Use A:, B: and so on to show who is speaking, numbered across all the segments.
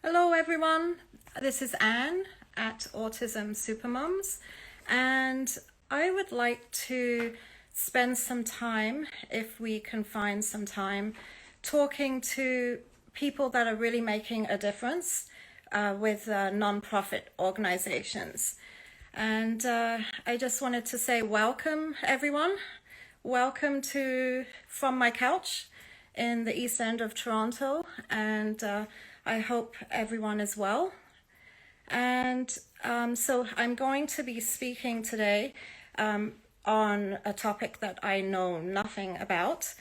A: Hello everyone, this is Anne at Autism Supermoms, and I would like to spend some time, if we can find some time, talking to people that are really making a difference with non-profit organizations. And I just wanted to say welcome everyone. Welcome to From My Couch in the East End of Toronto, and I hope everyone is well. And so I'm going to be speaking today on a topic that I know nothing about.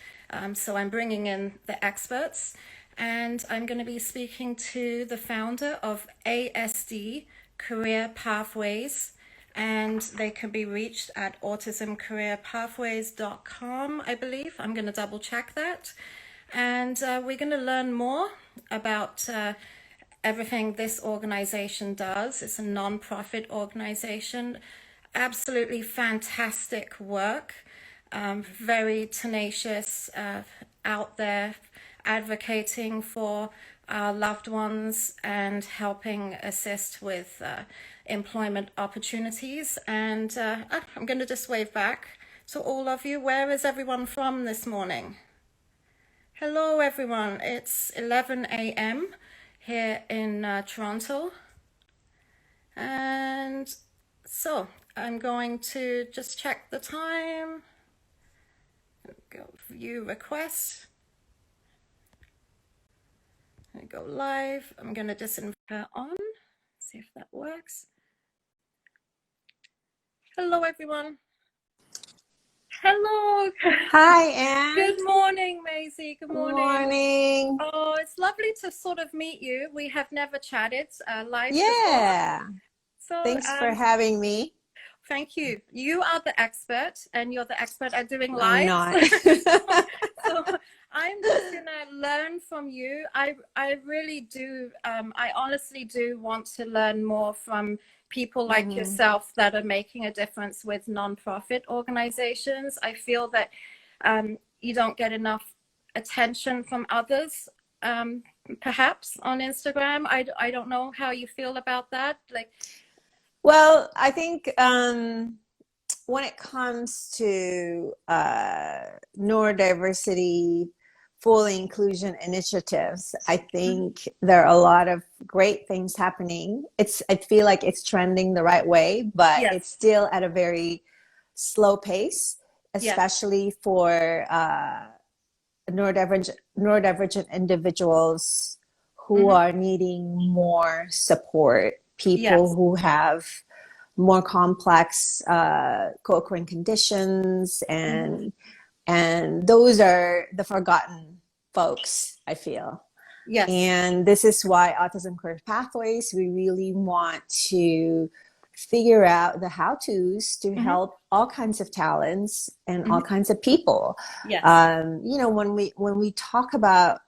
A: So I'm bringing in the experts, and I'm going to be speaking to the founder of ASD Career Pathways, and they can be reached at autismcareerpathways.com, I believe. I'm going to double check that. And we're going to learn more about everything this organization does. It's a non-profit organization. Absolutely fantastic work. Very tenacious, out there advocating for our loved ones and helping assist with employment opportunities. And I'm going to just wave back to all of you. Where is everyone from this morning? Hello everyone, it's 11 a.m. here in Toronto, and so I'm going to just check the time, go view request, and go live. I'm going to just invite her on, see if that works. Hello everyone. Hello.
B: Hi, Anne.
A: Good morning, Maisie. Good morning.
B: Good morning.
A: Oh, it's lovely to sort of meet you. We have never chatted live
B: Yeah.
A: before. So,
B: Thanks for having me.
A: thank you. You are the expert, and you're the expert at doing
B: I'm
A: lives.
B: not.
A: So I'm just gonna learn from you. I really do. I honestly do want to learn more from people like yourself that are making a difference with nonprofit organizations. I feel that you don't get enough attention from others, perhaps on Instagram. I don't know how you feel about that. Like,
B: Well, I think when it comes to neurodiversity, full inclusion initiatives, I think there are a lot of great things happening. I feel like it's trending the right way, but
A: yes.
B: it's still at a very slow pace, especially for neurodivergent individuals who are needing more support, people who have more complex co-occurring conditions, and those are the forgotten folks, I feel.
A: Yes.
B: And this is why Autism Career Pathways, we really want to figure out the how-tos to help all kinds of talents and all kinds of people.
A: Yes.
B: You know, when we talk about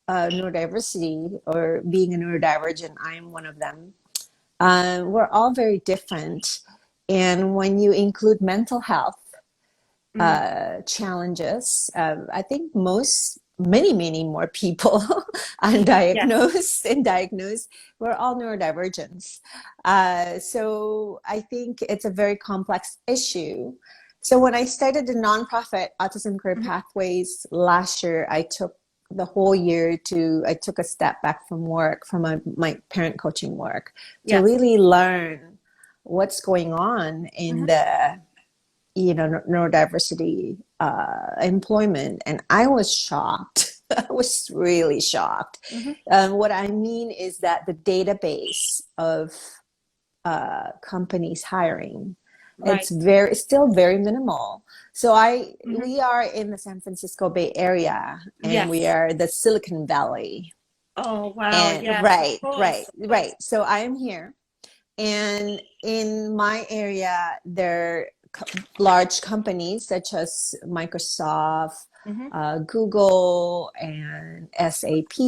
B: neurodiversity or being a neurodivergent, I'm one of them. We're all very different, and when you include mental health challenges, I think many more people undiagnosed and diagnosed, we're all neurodivergents. So I think it's a very complex issue. So when I started the nonprofit Autism Career Pathways last year, I took the whole year I took a step back from work, from my parent coaching work, to really learn what's going on in the neurodiversity employment. And I was shocked. I was really shocked. What I mean is that the database of companies hiring, it's still very minimal. So we are in the San Francisco Bay Area, and we are the Silicon Valley.
A: Oh wow!
B: And
A: yes,
B: right. So I am here, and in my area, there are large companies such as Microsoft, Google, and SAP,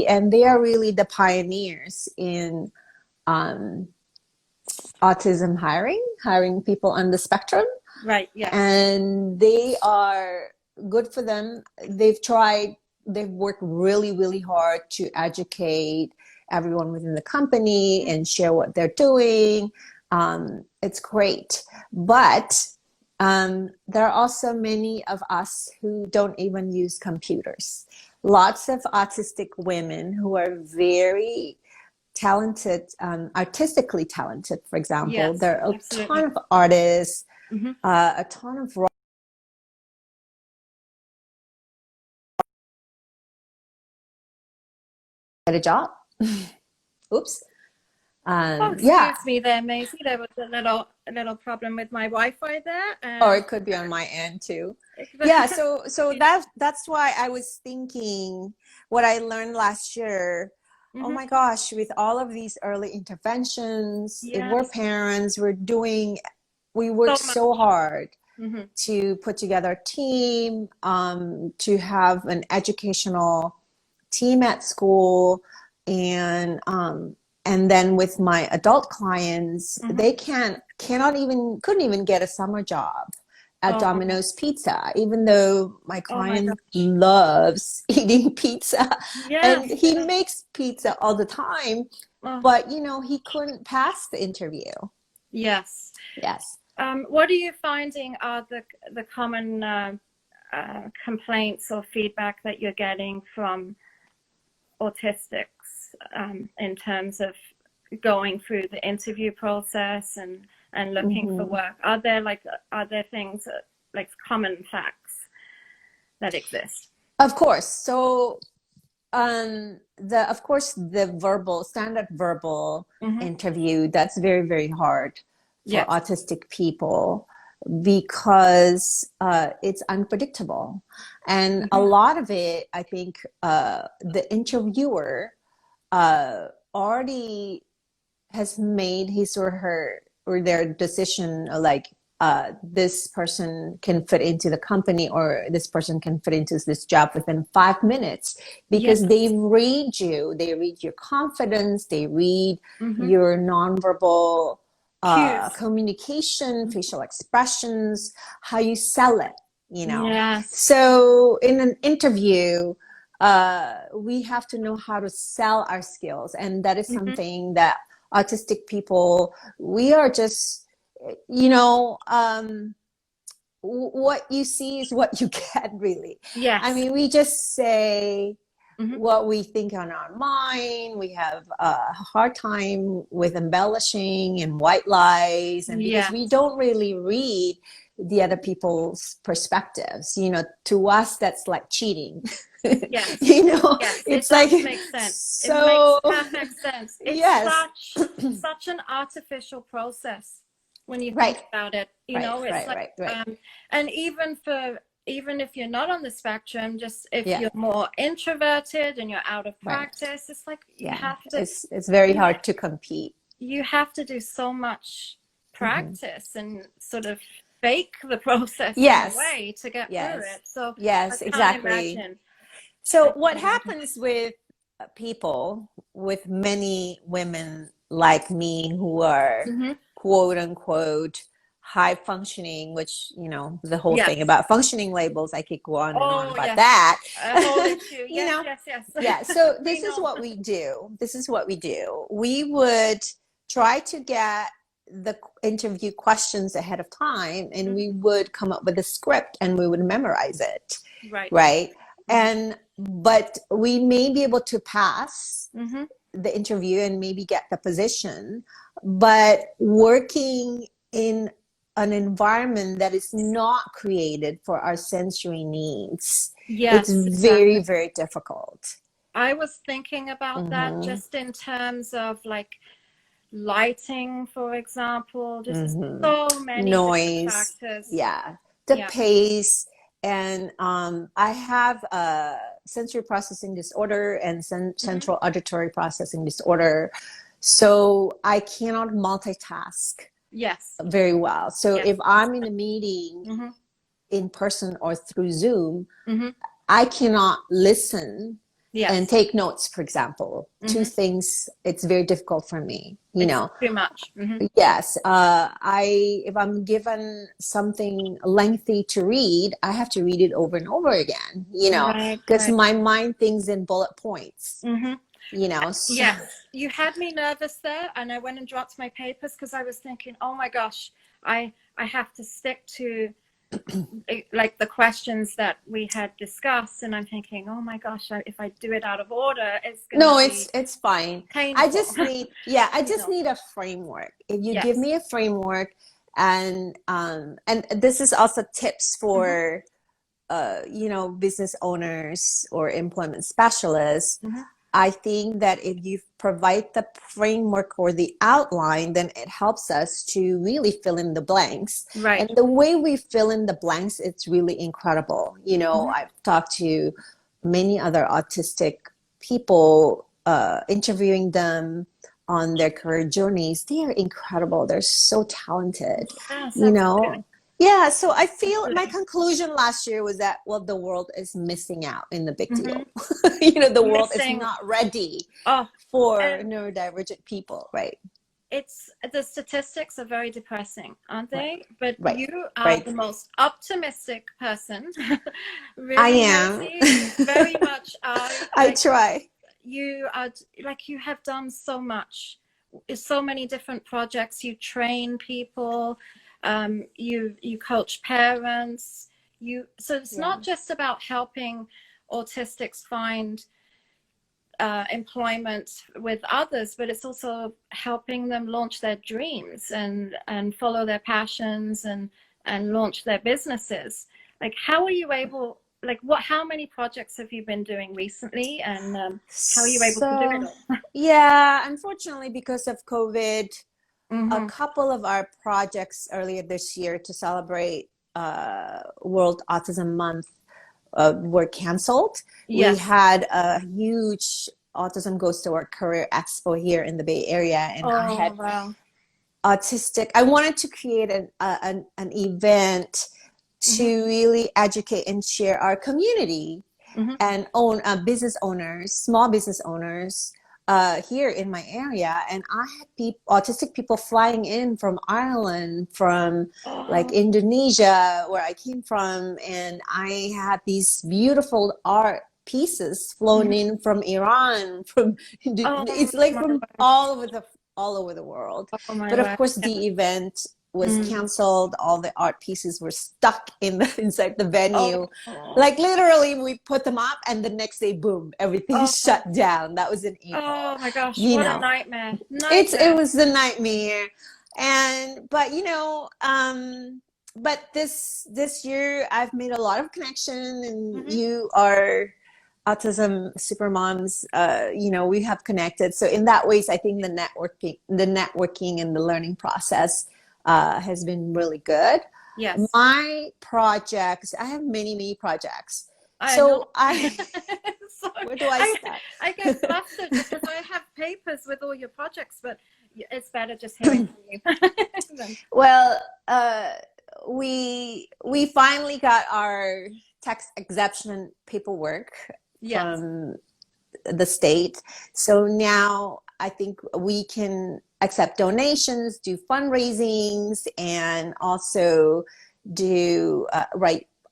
B: and they are really the pioneers in autism hiring people on the spectrum.
A: Right. Yeah.
B: And they are good for them. They've worked really, really hard to educate everyone within the company and share what they're doing. It's great. But there are also many of us who don't even use computers. Lots of autistic women who are very talented, artistically talented, for example.
A: Yes,
B: There are a
A: absolutely.
B: ton of artists,
A: Mm-hmm.
B: a ton of get a job. Oops.
A: Oh,
B: Yeah.
A: excuse me there, Maisie. There was a little problem with my Wi-Fi there,
B: Or
A: and
B: it could be on my end too. Yeah, so that's why I was thinking what I learned last year. Oh
A: mm-hmm.
B: my gosh, with all of these early interventions, if we're
A: Yes,
B: parents, we work
A: so much.
B: so hard
A: Mm-hmm.
B: to put together a team, to have an educational team at school, and then with my adult clients,
A: Mm-hmm.
B: they couldn't even get a summer job at
A: Oh,
B: Domino's Pizza, even though my
A: oh my
B: client
A: gosh.
B: loves eating pizza and
A: Yes.
B: he makes pizza all the time,
A: Oh,
B: but he couldn't pass the interview.
A: yes.
B: Yes.
A: What are you finding are the common complaints or feedback that you're getting from autistics in terms of going through the interview process and looking for work? Are there things like common facts that exist?
B: Of course. So the standard verbal
A: Mm-hmm.
B: interview, that's very, very hard for
A: Yes.
B: autistic people because it's unpredictable. And a
A: Mm-hmm.
B: lot of it, I think, the interviewer already has made his or her or their decision, like this person can fit into the company or this person can fit into this job within 5 minutes,
A: Yes.
B: because they read your confidence, they read
A: Mm-hmm.
B: your nonverbal
A: Cues.
B: communication, facial expressions, how you sell it.
A: Yes.
B: So in an interview, we have to know how to sell our skills, and that is
A: Mm-hmm.
B: something that autistic people, we are just, you know, what you see is what you get, really. I
A: Yes.
B: mean, we just say
A: Mm-hmm.
B: what we think on our mind. We have a hard time with embellishing and white lies, and because
A: Yes.
B: we don't really read the other people's perspectives, to us that's like cheating.
A: Yes. Yes. It
B: It's like,
A: does make sense. It makes
B: so
A: perfect sense. It's
B: yes.
A: such an artificial process when you think
B: Right,
A: about it.
B: right,
A: It's
B: right,
A: like
B: right, right.
A: and even if you're not on the spectrum, just if
B: Yeah,
A: you're more introverted and you're out of
B: right.
A: practice, it's like
B: Yeah, it's very
A: you
B: hard to compete.
A: you have to do so much
B: Hmm.
A: practice and sort of fake the process in a
B: Yes,
A: way to get through
B: yes,
A: it. So I
B: yes,
A: can't
B: exactly.
A: imagine.
B: So
A: I
B: what
A: can't imagine.
B: happens with people, with many women like me who are
A: Mm-hmm.
B: quote unquote high functioning, which, the whole thing
A: Yes.
B: about functioning labels, I could go on and on
A: Oh,
B: about
A: yes.
B: that.
A: A whole issue.
B: you
A: Yes,
B: know,
A: yes, yes.
B: yeah. So
A: We
B: this is
A: know.
B: what we do. This is what we do. We would try to get the interview questions ahead of time, and we would come up with a script and we would memorize it.
A: Right.
B: Right.
A: Mm-hmm.
B: But we may be able to pass
A: Mm-hmm.
B: the interview and maybe get the position, but working in an environment that is not created for our sensory needs, it's
A: Yes,
B: very,
A: exactly.
B: very difficult.
A: I was thinking about that
B: Mm-hmm.
A: just in terms of like lighting, for example, just
B: Mm-hmm.
A: so many different
B: Noise,
A: factors.
B: yeah, the
A: Yeah.
B: pace. And I have a sensory processing disorder and
A: Mm-hmm.
B: central auditory processing disorder, so I cannot multitask
A: Yes.
B: very well. So
A: Yes.
B: if I'm in a meeting
A: Mm-hmm.
B: in person or through Zoom,
A: Mm-hmm.
B: I cannot listen and
A: Yes.
B: take notes, for example. Two
A: Mm-hmm.
B: things, it's very difficult for me,
A: It's too much. Mm-hmm.
B: Yes, if I'm given something lengthy to read, I have to read it over and over again,
A: Right.
B: because
A: Right.
B: my mind thinks in bullet points.
A: Mm-hmm.
B: you know. So,
A: Yes, you had me nervous there, and I went and dropped my papers because I was thinking, oh my gosh, I have to stick to like the questions that we had discussed, and I'm thinking, oh my gosh, if I do it out of order, it's gonna
B: no,
A: be
B: it's fine. I
A: painful.
B: just need, yeah, I
A: You
B: just
A: know.
B: need a framework. If you give
A: Yes.
B: me a framework, and this is also tips
A: Mm-hmm.
B: for you know, business owners or employment specialists.
A: Mm-hmm.
B: I think that if you provide the framework or the outline, then it helps us to really fill in the blanks. And
A: Right.
B: the way we fill in the blanks, it's really incredible. You know,
A: Mm-hmm.
B: I've talked to many other autistic people, interviewing them on their career journeys. They are incredible. They're so talented,
A: Yes,
B: you know.
A: absolutely.
B: Yeah, so I feel my
A: Absolutely.
B: conclusion last year was that, well, the world is missing out in the big
A: Mm-hmm.
B: deal. You know, the world is
A: Missing.
B: not ready
A: Oh,
B: for
A: and
B: neurodivergent people, right?
A: it's the statistics are very depressing, aren't
B: Right,
A: they? But
B: right,
A: you are
B: right.
A: the most optimistic person.
B: I
A: Really,
B: am.
A: Rosie, you very much are.
B: I
A: Like
B: try.
A: you are, like you have done so much, so many different projects. You train people, you coach parents. So it's
B: Yeah.
A: not just about helping autistics find employment with others, but it's also helping them launch their dreams and follow their passions and launch their businesses. Like, how are you able? Like, how many projects have you been doing recently, and how are you able to do it
B: So,
A: all?
B: yeah, unfortunately, because of COVID, a
A: Mm-hmm.
B: couple of our projects earlier this year to celebrate World Autism Month were canceled. We
A: Yes.
B: had a huge Autism Goes to Work Career Expo here in the Bay Area, and I
A: Oh,
B: had
A: wow.
B: autistic. I wanted to create an event
A: Mm-hmm.
B: to really educate and share our community
A: Mm-hmm.
B: and own business owners, small business owners here in my area. And I had autistic people flying in from Ireland, from like
A: Oh,
B: Indonesia, where I came from. And I had these beautiful art pieces flown
A: mm-hmm.
B: in from Iran, from
A: Oh
B: it's like
A: my
B: from
A: word.
B: all over the world.
A: Oh my
B: But of
A: word.
B: course,
A: Yeah.
B: the event was
A: Mm.
B: canceled. All the art pieces were stuck in the inside the venue.
A: Oh.
B: Like literally, we put them up, and the next day, boom, everything
A: Oh.
B: shut down. That was in April.
A: Oh my gosh,
B: You
A: what a
B: know,
A: nightmare.
B: it
A: Nightmare.
B: was the nightmare. And but you know, but this year I've made a lot of connection, and
A: Hmm.
B: you are Autism Supermoms. You know, we have connected. So in that ways, I think the networking and the learning process has been really good.
A: Yes,
B: My projects, I have many projects.
A: I know.
B: So I,
A: So
B: where do I
A: I
B: start?
A: I get flustered because I have papers with all your projects, but it's better just hearing from you. Then.
B: Well, we finally got our tax exemption paperwork
A: Yes.
B: from the state. So now I think we can accept donations, do fundraisings, and also do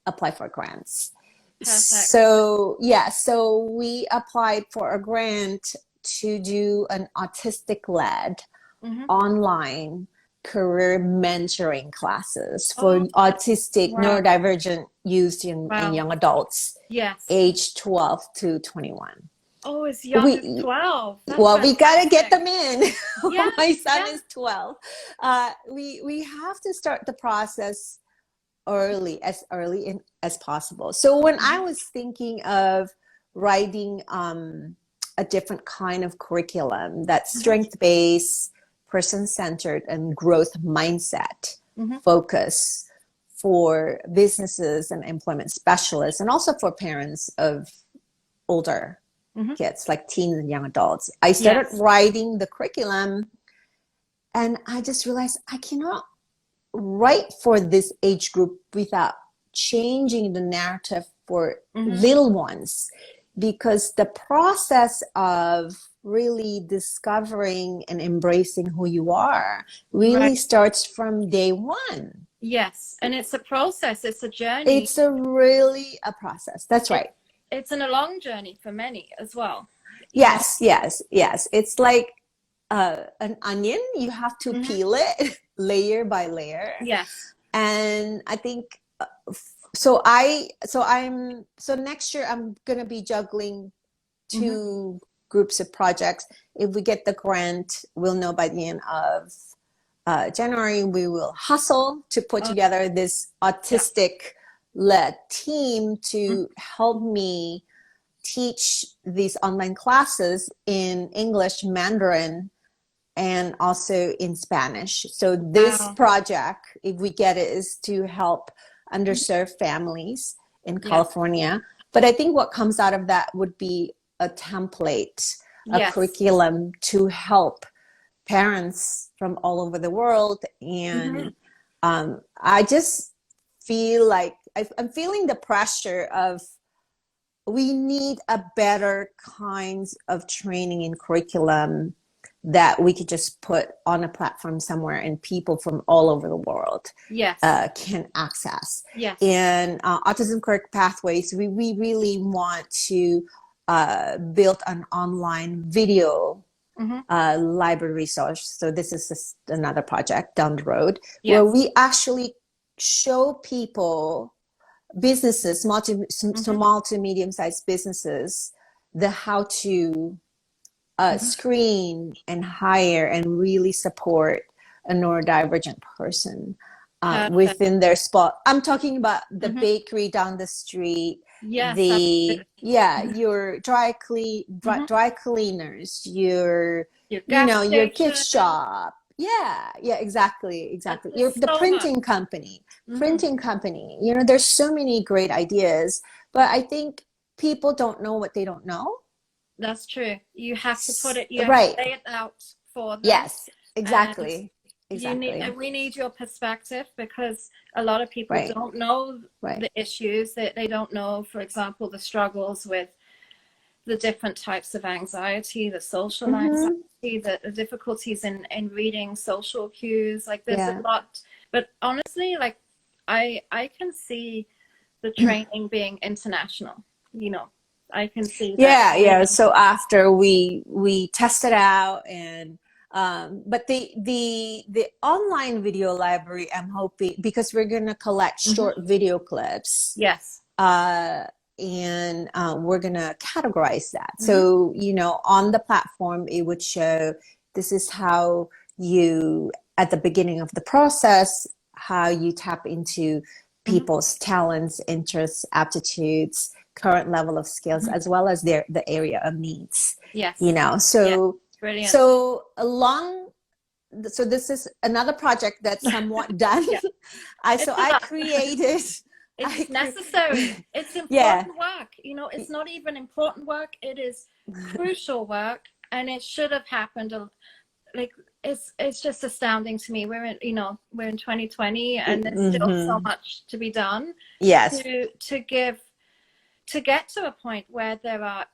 B: apply for grants.
A: Perfect.
B: So yeah, so we applied for a grant to do an autistic-led
A: Hmm.
B: online career mentoring classes for
A: Oh,
B: autistic
A: wow.
B: neurodivergent youth and
A: Wow.
B: young adults
A: Yes.
B: age 12 to 21.
A: Oh, as young as
B: we
A: 12. That's
B: well, we got to get
A: fantastic.
B: them in.
A: Yeah,
B: My son
A: yeah.
B: is 12. We have to start the process early as possible. So when I
A: Hmm.
B: was thinking of writing a different kind of curriculum that's
A: Hmm.
B: strength-based, person-centered, and growth mindset
A: Hmm.
B: focus for businesses and employment specialists, and also for parents of older
A: Hmm.
B: kids like teens and young adults, I started
A: Yes.
B: writing the curriculum, and I just realized I cannot write for this age group without changing the narrative for
A: Hmm.
B: little ones, because the process of really discovering and embracing who you are
A: Right.
B: really starts from day one.
A: Yes. And it's a process, it's a journey.
B: It's really a process. That's
A: It,
B: right.
A: it's a long journey for many as well.
B: Yes, yes, yes. It's like an onion. You have to
A: Mm-hmm.
B: peel it layer by layer.
A: Yes.
B: And I think so next year I'm gonna be juggling
A: Mm-hmm.
B: two groups of projects. If we get the grant, we'll know by the end of January. We will hustle to put
A: Oh,
B: together this
A: yeah.
B: autistic led team
A: Mm-hmm.
B: to help me teach these online classes in English, Mandarin, and also in Spanish. So this
A: Wow.
B: project, if we get it, is to help
A: Mm-hmm.
B: underserved families in
A: Yes.
B: California. But I think what comes out of that would be a template, a
A: Yes.
B: curriculum to help parents from all over the world.
A: Mm-hmm.
B: And I just feel like I'm feeling the pressure of we need a better kinds of training and curriculum that we could just put on a platform somewhere and people from all over the world
A: Yes.
B: can access.
A: Yes.
B: And Autism Career Pathways, we really want to build an online video
A: Mm-hmm.
B: library resource. So this is just another project down the road where
A: Yes.
B: we actually show people businesses,
A: Mm-hmm.
B: small to medium-sized businesses, the how to
A: Mm-hmm.
B: screen and hire and really support a neurodivergent person
A: Perfect.
B: within their spot. I'm talking about the
A: Mm-hmm.
B: bakery down the street,
A: Yes, absolutely.
B: your
A: Mm-hmm.
B: dry cleaners, your
A: Your gas
B: your gift
A: station.
B: shop. Yeah, exactly.
A: There's
B: The
A: so much. Mm-hmm.
B: printing company. There's so many great ideas, but I think people don't know what they don't know.
A: That's true. You have to put it, you have to
B: Right.
A: lay it out for them.
B: Yes,
A: And
B: exactly.
A: we need your perspective, because a lot of people
B: Right,
A: don't know
B: right.
A: the issues, that they don't know, for example, the struggles with the different types of anxiety, the social anxiety,
B: Mm-hmm.
A: the difficulties in reading social cues. Like there's a
B: Yeah.
A: lot, but honestly, like I can see the training being international. You know, I can see that
B: Yeah.
A: being.
B: So after we test it out and but the online video library, I'm hoping, because we're gonna collect
A: Mhm.
B: short video clips,
A: Yes.
B: uh, and we're gonna categorize that.
A: Hmm.
B: So, on the platform, it would show this is how you, at the beginning of the process, how you tap into
A: Hmm.
B: people's talents, interests, aptitudes, current level of skills,
A: Hmm.
B: as well as the area of needs.
A: Yes. Yeah.
B: So
A: Brilliant.
B: so along so this is another project that's somewhat done.
A: Yeah.
B: So
A: It's a
B: I
A: lot.
B: created
A: It's necessary. It's
B: yeah.
A: important work. It's not even important work. It is crucial work, and it should have happened. Like it's just astounding to me. We're in 2020, and there's still so
B: Hmm.
A: much to be done
B: Yes,
A: to get to a point where there are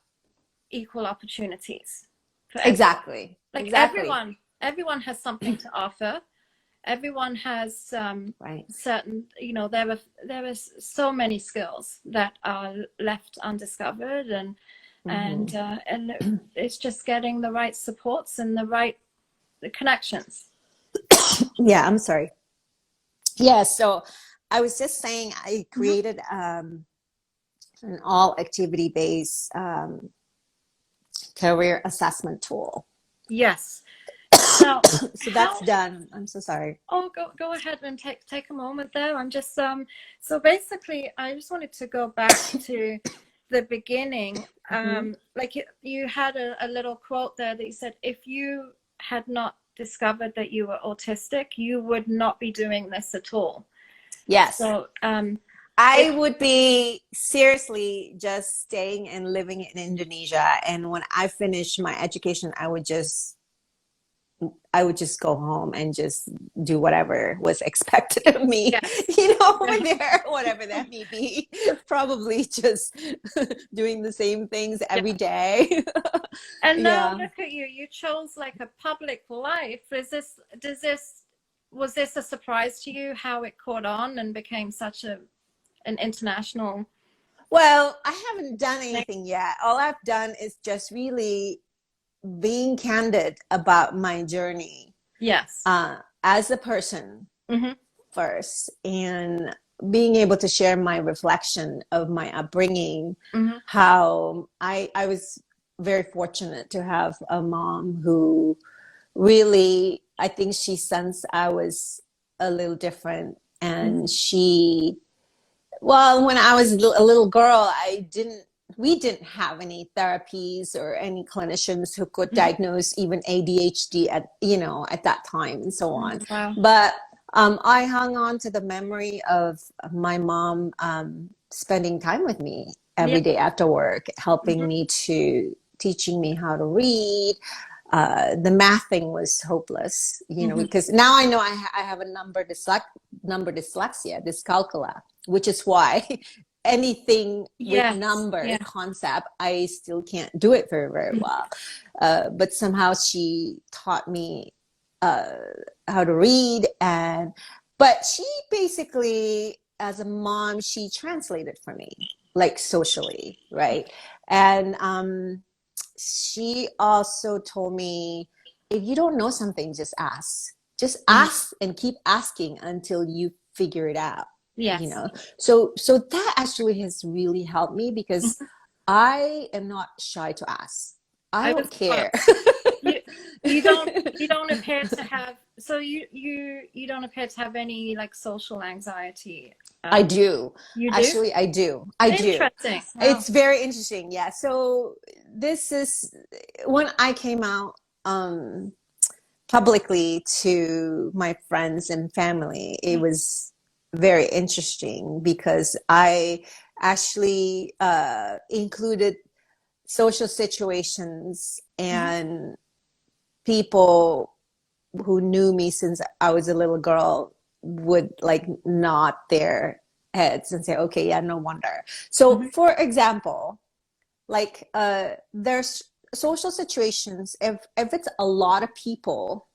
A: equal opportunities for everyone. Like
B: exactly.
A: everyone has something to offer. Everyone has
B: Right.
A: certain, there is so many skills that are left undiscovered, and
B: Hmm.
A: and it's just getting the right supports and the connections.
B: Yeah, I'm sorry. Yeah, so I was just saying I
A: Mhm.
B: created an all activity based career assessment tool.
A: Yes. Now,
B: So that's
A: how?
B: done. I'm so sorry.
A: Oh, go ahead and take a moment there. I'm just so basically, I just wanted to go back to the beginning.
B: Hmm.
A: Like you had a little quote there that you said, if you had not discovered that you were autistic, you would not be doing this at all.
B: Yes.
A: So
B: I
A: it
B: would be seriously just staying and living in Indonesia. And when I finished my education, I would just go home and just do whatever was expected of me,
A: yes.
B: over there, whatever that may be. Probably just doing the same things
A: Yeah.
B: every day.
A: And now
B: Yeah.
A: look at you. You chose like a public life. Was this a surprise to you how it caught on and became such an international
B: Well, I haven't done anything yet. All I've done is just really being candid about my journey
A: Yes.
B: as a person
A: Mm-hmm.
B: first, and being able to share my reflection of my upbringing,
A: Mm-hmm.
B: how I was very fortunate to have a mom who really, I think she sensed I was a little different.
A: Mm-hmm.
B: And she, well, when I was a little girl, we didn't have any therapies or any clinicians who could
A: Mm-hmm.
B: diagnose even ADHD at that time and so on.
A: Wow.
B: But I hung on to the memory of my mom spending time with me every
A: Yeah.
B: day after work, helping
A: Mm-hmm.
B: me to teaching me how to read. The math thing was hopeless,
A: Mm-hmm.
B: because now I know I have a number dyslexia, dyscalculia, which is why anything with
A: Yes.
B: number
A: Yeah.
B: concept, I still can't do it very, very well. But somehow she taught me uh, how to read, but she basically, as a mom, she translated for me, like socially, right? And she also told me, if you don't know something, just ask. Just
A: Mm-hmm.
B: ask and keep asking until you figure it out.
A: Yes.
B: So that actually has really helped me, because
A: Mm-hmm.
B: I am not shy to ask. I
A: I
B: don't
A: was gonna
B: care.
A: you you don't appear to have you don't appear to have any like social anxiety.
B: I do.
A: You do?
B: Actually, I do. I do.
A: Interesting. Wow.
B: It's very interesting. Yeah. So this is when I came out publicly to my friends and family. It was very interesting because I actually included social situations
A: Mm-hmm.
B: and people who knew me since I was a little girl would like nod their heads and say, okay, yeah, no wonder. So
A: Mm-hmm.
B: for example, like there's social situations, if it's a lot of people,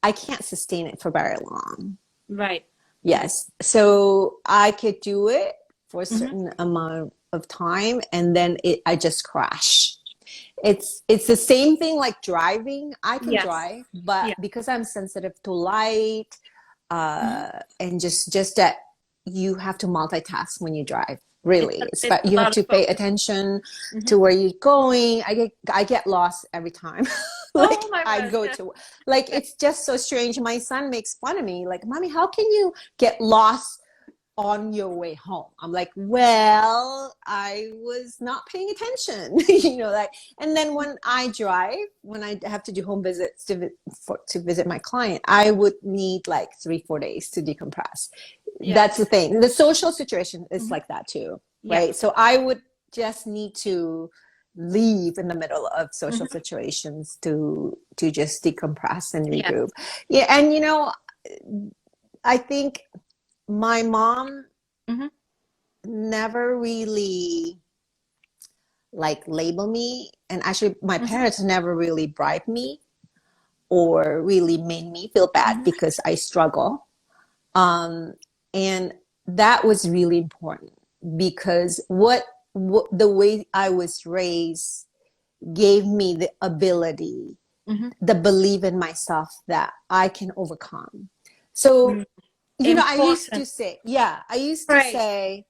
B: I can't sustain it for very long.
A: Right. Right.
B: Yes. So I could do it for a
A: Mm-hmm.
B: certain amount of time, and then I just crash. It's the same thing like driving. I can
A: Yes.
B: drive, but
A: Yeah.
B: because I'm sensitive to light,
A: Mm-hmm.
B: and just that you have to multitask when you drive. Really,
A: It's a
B: you have
A: lot of
B: to pay
A: focus.
B: attention
A: Mm-hmm.
B: to where you're going. I get lost every time. Like
A: Oh my
B: I
A: word.
B: go
A: Yeah.
B: to, like, it's just so strange. My son makes fun of me, like, "Mommy, how can you get lost on your way home?" I'm like, well, I was not paying attention, like, and then when I drive, when I have to do home visits to visit my client, I would need like 3-4 days to decompress.
A: Yeah.
B: That's the thing. The social situation is
A: Mm-hmm.
B: like that too,
A: Yeah.
B: right? So I would just need to leave in the middle of social
A: Mm-hmm.
B: situations to just decompress and
A: Yeah.
B: regroup. Yeah, and I think my mom
A: Mm-hmm.
B: never really like label me, and actually my
A: Mm-hmm.
B: parents never really bribed me or really made me feel bad
A: Mm-hmm.
B: because I struggle. And that was really important, because what the way I was raised gave me the ability,
A: Mm-hmm.
B: the belief in myself that I can overcome. So,
A: Mm-hmm.
B: I used to
A: Important.
B: say, yeah,
A: Right.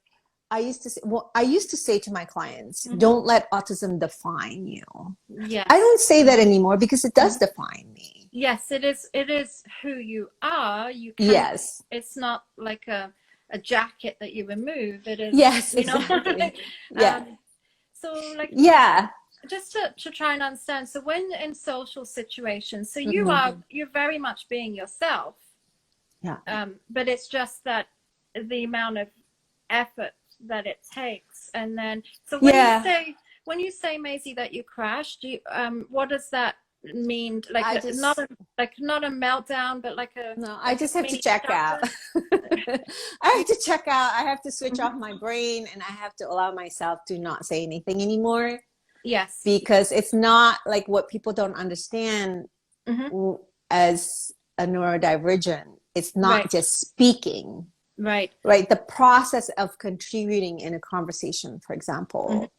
B: I used to say to my clients,
A: Mm-hmm.
B: don't let autism define you. I
A: Yes.
B: don't say that anymore because it does
A: Mm-hmm.
B: define me.
A: Yes, it is. It is who you are. You can.
B: Yes.
A: It's not like a jacket that you remove. It is.
B: Yes, exactly. Yeah.
A: um. So like
B: Yeah.
A: just to try and understand. So when in social situations, so
B: Mm-hmm.
A: you're very much being yourself.
B: Yeah.
A: But it's just that the amount of effort that it takes, and then so
B: Yeah.
A: when you say Maisie that you crashed, what does that mean? Like
B: I
A: not
B: just,
A: a not a meltdown, but like a
B: no, I just have to
A: mini
B: check out.
A: shutdown.
B: I have to check out. I have to switch off my brain, and I have to allow myself to not say anything anymore,
A: Yes.
B: because it's not like what people don't understand
A: Mm-hmm.
B: as a neurodivergent. It's not
A: Right.
B: just speaking.
A: Right.
B: right? The process of contributing in a conversation, for example.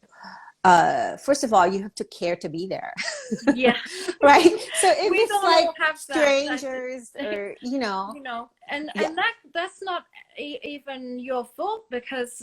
B: First of all, you have to care to be there.
A: Yeah.
B: Right? So if
A: We
B: it's
A: don't
B: like
A: all have that.
B: strangers or,
A: And
B: yeah,
A: that's not even your fault, because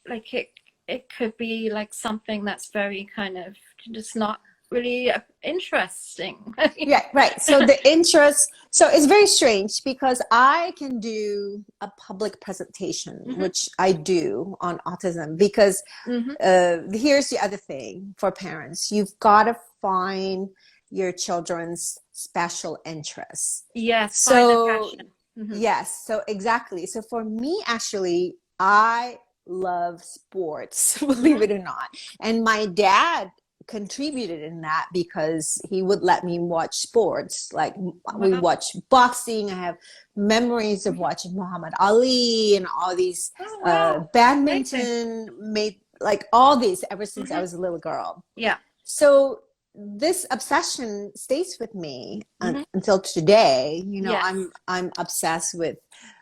A: like it could be like something that's very kind of just not really interesting.
B: yeah, right. So the interest, so it's very strange because I can do a public presentation, which I do on autism, because here's the other thing for parents. You've got to find your children's special interests.
A: Yes, find a
B: So,
A: passion.
B: yes, so exactly. So for me, actually, I love sports, believe it or not. And my dad contributed in that because he would let me watch sports. Like we
A: Wow.
B: watch boxing. I have memories of watching Muhammad Ali and all these
A: Oh, wow. Amazing.
B: badminton, made like all these ever since I was a little girl.
A: Yeah.
B: So this obsession stays with me until today.
A: Yes.
B: I'm obsessed with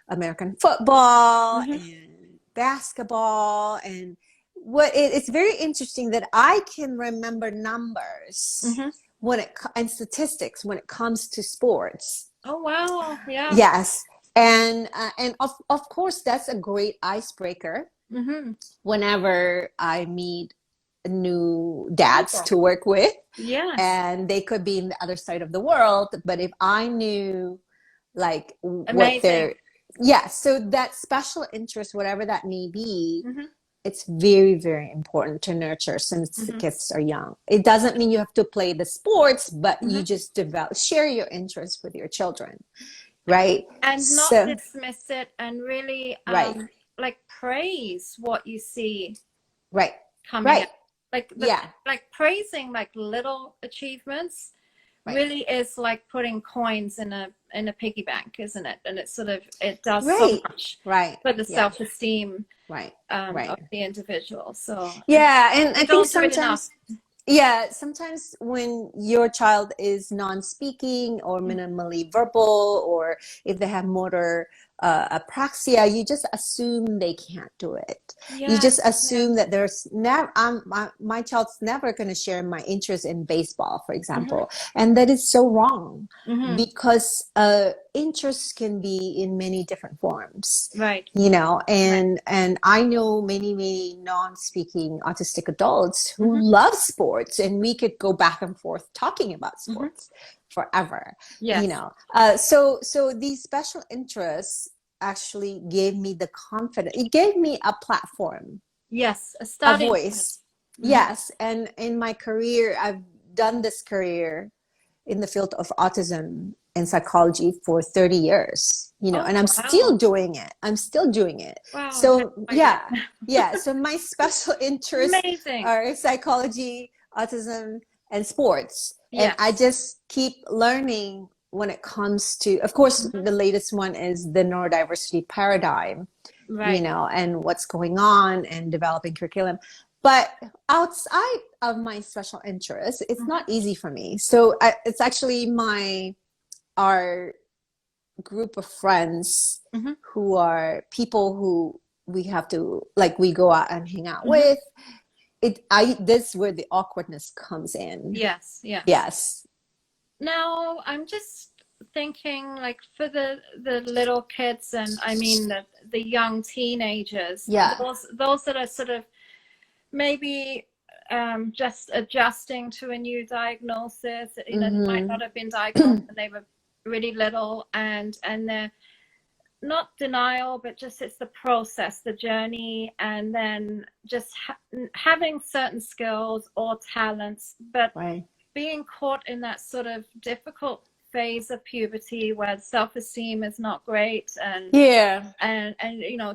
B: American football and basketball, and it's very interesting that I can remember numbers and statistics when it comes to sports.
A: Oh, wow. Yeah.
B: Yes, and of course that's a great icebreaker whenever I meet new dads to work with.
A: Yes.
B: And they could be in the other side of the world, but if I knew like what their so that special interest, whatever that may be, it's very, very important to nurture since the kids are young. It doesn't mean you have to play the sports, but you just share your interests with your children, right?
A: And not dismiss it, and really like praise what you see coming up. Like praising like little achievements really is like putting coins in a piggy bank, isn't it? And it does so much for the self-esteem of the individual. So
B: and I think sometimes when your child is non-speaking or minimally verbal, or if they have motor apraxia, you just assume they can't do it. You just assume that there's never, my child's never going to share my interest in baseball, for example. And that is so wrong, because interest can be in many different forms, and I know many non-speaking autistic adults who love sports, and we could go back and forth talking about sports forever. So these special interests actually gave me the confidence. It gave me a platform, a voice. Yes, and in my career, I've done this career in the field of autism and psychology for 30 years, and I'm still doing it. Wow. So so my special interests are psychology, autism, and sports. And I just keep learning when it comes to, of course, the latest one is the neurodiversity paradigm, and what's going on and developing curriculum. But outside of my special interests, it's not easy for me. So it's actually our group of friends who are people who we have to, like, we go out and hang out with. This is where the awkwardness comes in. Yes.
A: Now I'm just thinking, like, for the little kids, and I mean the young teenagers, those that are sort of maybe just adjusting to a new diagnosis, they might not have been diagnosed when they were really little, and they're not denial, but just it's the process, the journey, and then just having certain skills or talents, but being caught in that sort of difficult phase of puberty where self-esteem is not great, and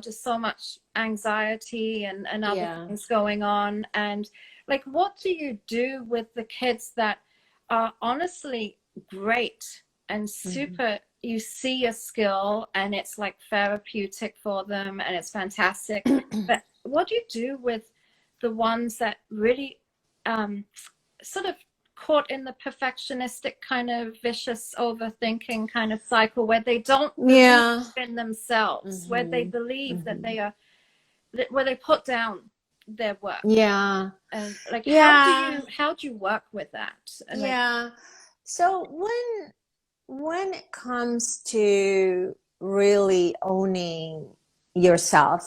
A: just so much anxiety and other things going on. And like, what do you do with the kids that are honestly great and super, you see a skill and it's like therapeutic for them and it's fantastic, but what do you do with the ones that really sort of caught in the perfectionistic kind of vicious overthinking kind of cycle where they don't believe
B: Yeah.
A: in themselves, where they believe that they are, where they put down their work.
B: Yeah.
A: And like,
B: Yeah.
A: how do you work with that? And
B: Yeah. So when it comes to really owning yourself,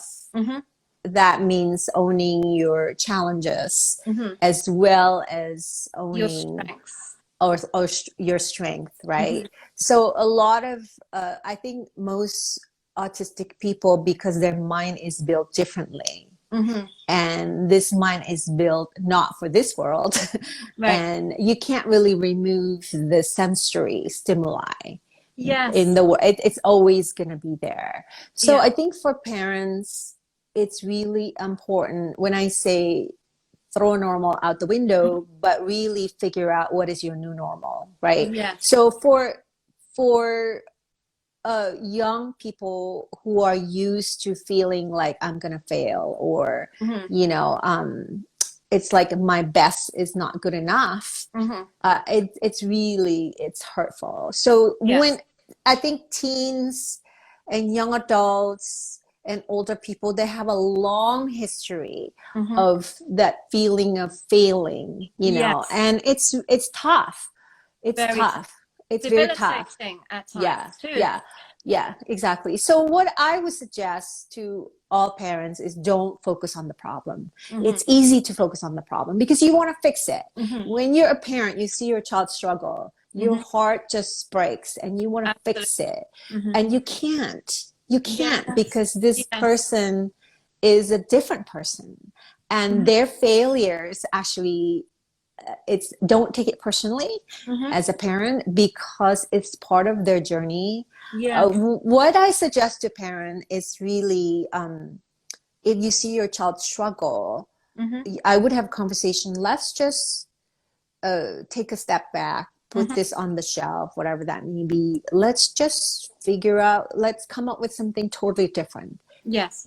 B: that means owning your challenges as well as
A: your
B: owning
A: strengths.
B: or your strength, right? So a lot of I think most autistic people, because their mind is built differently, and this mind is built not for this world,
A: Right.
B: and you can't really remove the sensory stimuli
A: Yes.
B: in the world. It's always going to be there. So
A: Yeah.
B: I think for parents, it's really important when I say throw normal out the window, but really figure out what is your new normal, right?
A: Yes.
B: So for young people who are used to feeling like I'm gonna fail, or you know, it's like my best is not good enough. It's hurtful. So when I think teens and young adults and older people, they have a long history of that feeling of failing, you know, and it's tough. It's
A: very
B: tough. It's very tough.
A: debilitating at
B: Yeah,
A: times too.
B: yeah, exactly. So what I would suggest to all parents is don't focus on the problem. It's easy to focus on the problem because you want to fix it. When you're a parent, you see your child struggle, your heart just breaks and you want to fix it. And you can't. You can't, because this person is a different person, and their failures actually, it's don't take it personally as a parent, because it's part of their journey. What I suggest to parent is really, if you see your child struggle, I would have a conversation. Let's just take a step back, put this on the shelf, whatever that may be. Let's just figure out, let's come up with something totally different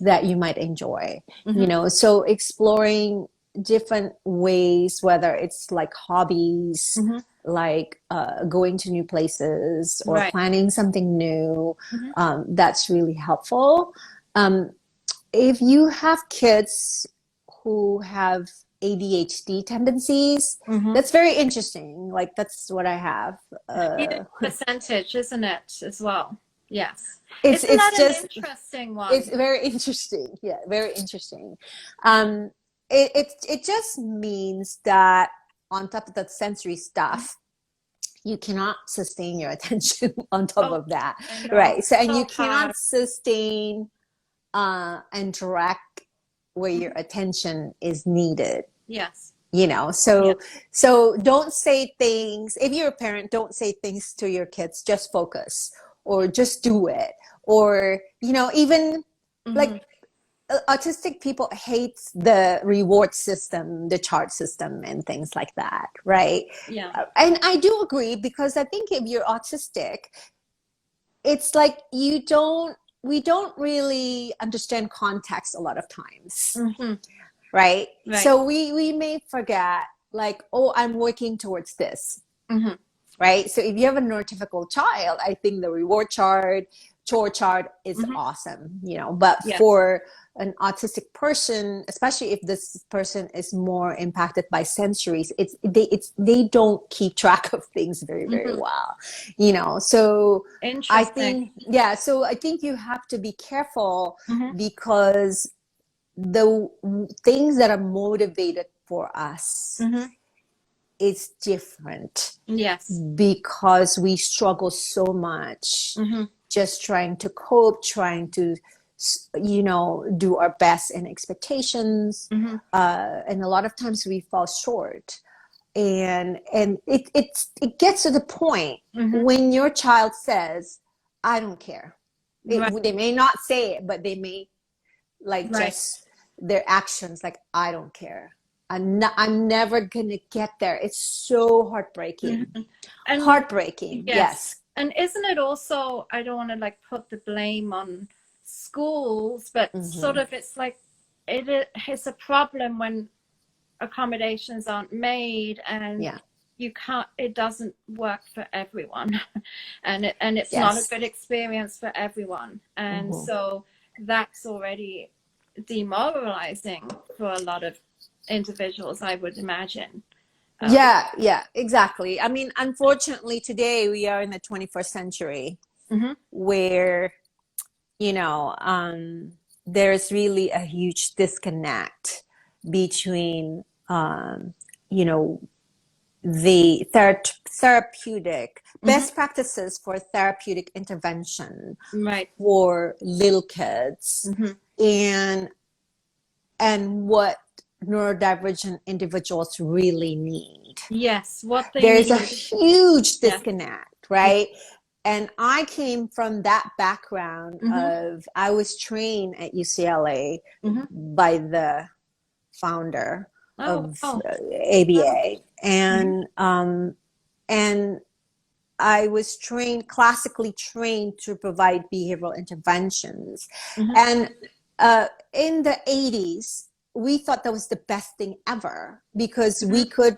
B: that you might enjoy. You know, so exploring different ways, whether it's like hobbies, like going to new places, or planning something new, that's really helpful. If you have kids who have ADHD tendencies, that's very interesting. Like, that's what I have.
A: Percentage, isn't it, as well? Yes.
B: It's
A: Isn't that
B: just
A: an interesting one?
B: It's very interesting. Yeah, very interesting. It just means that on top of that sensory stuff, you cannot sustain your attention on top of that, right? So, and you cannot sustain and direct where your attention is needed.
A: Yes.
B: You know, so don't say things. If you're a parent, don't say things to your kids, just focus, or just do it, or, you know, even like autistic people hate the reward system, the chart system, and things like that, right? And I do agree, because I think if you're autistic, it's like we don't really understand context a lot of times. Right? So we may forget, like, oh, I'm working towards this. Right? So if you have a neurotypical child, I think the reward chart, chore chart is awesome, you know. But for an autistic person, especially if this person is more impacted by sensories, they don't keep track of things very, very well, you know. So I think, so I think you have to be careful, because the things that are motivated for us is different. Because we struggle so much just trying to cope, trying to, you know, do our best in expectations, and a lot of times we fall short, and it gets to the point when your child says, I don't care. They may not say it, but they may, like, just their actions, like, I don't care. I'm never gonna get there. It's so heartbreaking.
A: And
B: heartbreaking. Yes.
A: And isn't it also, I don't want to like put the blame on schools, but sort of, it's like it's a problem when accommodations aren't made, and you can't, it doesn't work for everyone. And it's not a
B: Yes.
A: good experience for everyone. And so that's already demoralizing for a lot of individuals, I would imagine.
B: Yeah, exactly. I mean, unfortunately, today we are in the 21st century where, you know, there's really a huge disconnect between, you know, the therapeutic best practices for therapeutic intervention
A: Right.
B: for little kids and what neurodivergent individuals really need.
A: Yes, what they
B: There's a
A: need.
B: huge
A: Yeah.
B: disconnect, right? And I came from that background of, I was trained at UCLA by the founder of ABA, and I was classically trained to provide behavioral interventions. And in the 80s, we thought that was the best thing ever, because we could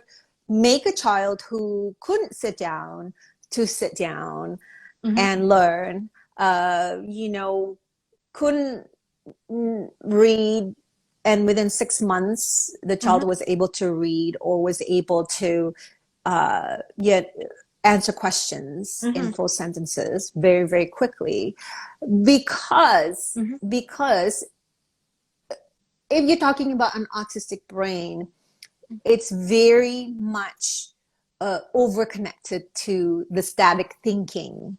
B: make a child who couldn't sit down to sit down and learn, you know, couldn't read, and within 6 months the child was able to read or was able to yet answer questions in full sentences very, very quickly, because if you're talking about an autistic brain, it's very much over-connected to the static thinking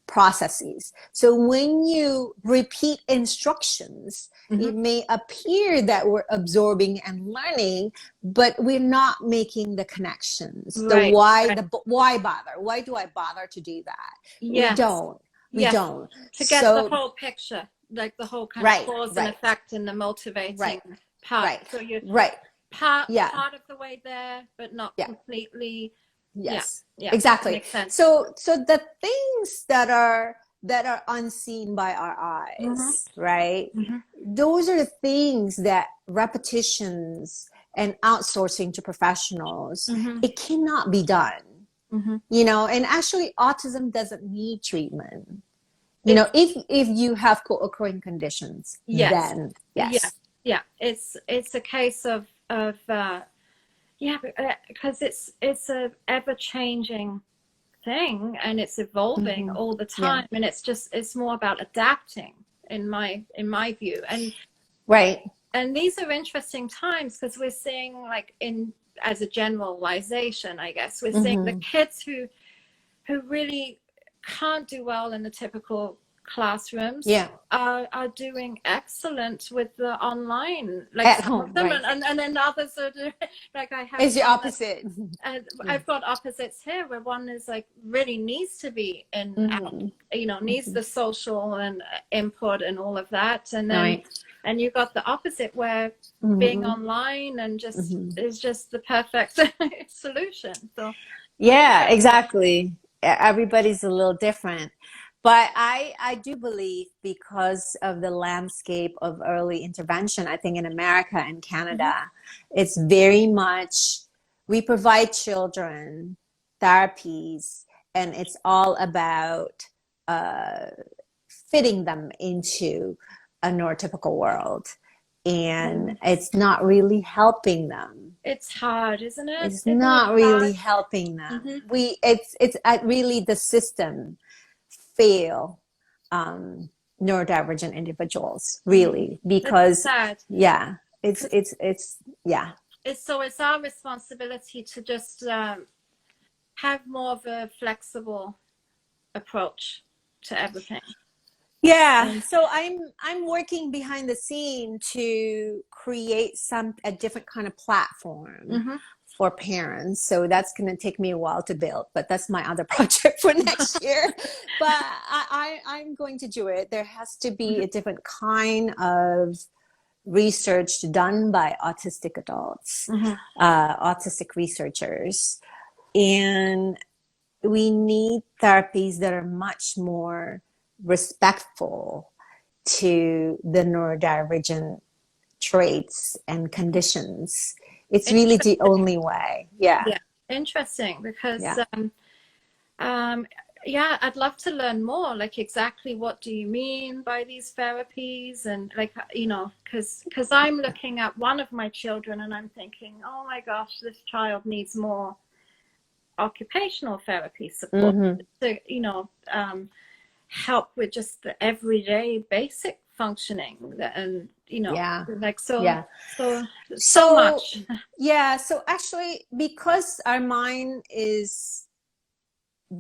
B: processes. So when you repeat instructions, it may appear that we're absorbing and learning, but we're not making the connections.
A: Right.
B: Why bother? Why do I bother to do that?
A: Yes.
B: We don't.
A: To get the whole picture, like the whole kind of cause and effect and the motivating part. So you're part of the way there, but not completely.
B: Yes.
A: Yeah.
B: Exactly.
A: Makes sense.
B: So the things that are unseen by our eyes, right? Those are the things that repetitions and outsourcing to professionals, it cannot be done. You know, and actually autism doesn't need treatment. You know, if you have co-occurring conditions, then yes.
A: Yeah. It's a case of because it's a ever-changing thing, and it's evolving all the time, and it's more about adapting in my view. And and these are interesting times, because we're seeing, like, as a generalization, I guess, we're seeing the kids who really can't do well in the typical classrooms are doing excellent with the online, like
B: at
A: some
B: home,
A: of them, and then others are doing, like I have
B: is the opposite.
A: I've got opposites here, where one is like really needs to be in you know, needs the social and input and all of that, and then and you got the opposite, where being online and just is just the perfect solution. So
B: exactly. Everybody's a little different. But I do believe, because of the landscape of early intervention, I think in America and Canada, it's very much, we provide children therapies, and it's all about fitting them into a neurotypical world. And it's not really helping them.
A: It's hard, isn't it?
B: It's not really helping them. It's really the system fail neurodivergent individuals, really, because
A: it's our responsibility to just have more of a flexible approach to everything.
B: So I'm working behind the scene to create a different kind of platform for parents. So that's going to take me a while to build, but that's my other project for next year. But I'm going to do it. There has to be a different kind of research done by autistic adults, autistic researchers. And we need therapies that are much more respectful to the neurodivergent traits and conditions. It's really the only way.
A: interesting because
B: Yeah.
A: yeah, I'd love to learn more, like exactly what do you mean by these therapies, and like, you know, because I'm looking at one of my children and I'm thinking, oh my gosh, this child needs more occupational therapy support
B: Mm-hmm.
A: to, you know, help with just the everyday basic functioning, and you know,
B: Yeah.
A: like
B: Yeah.
A: so
B: So,
A: much.
B: yeah. So actually, because our mind is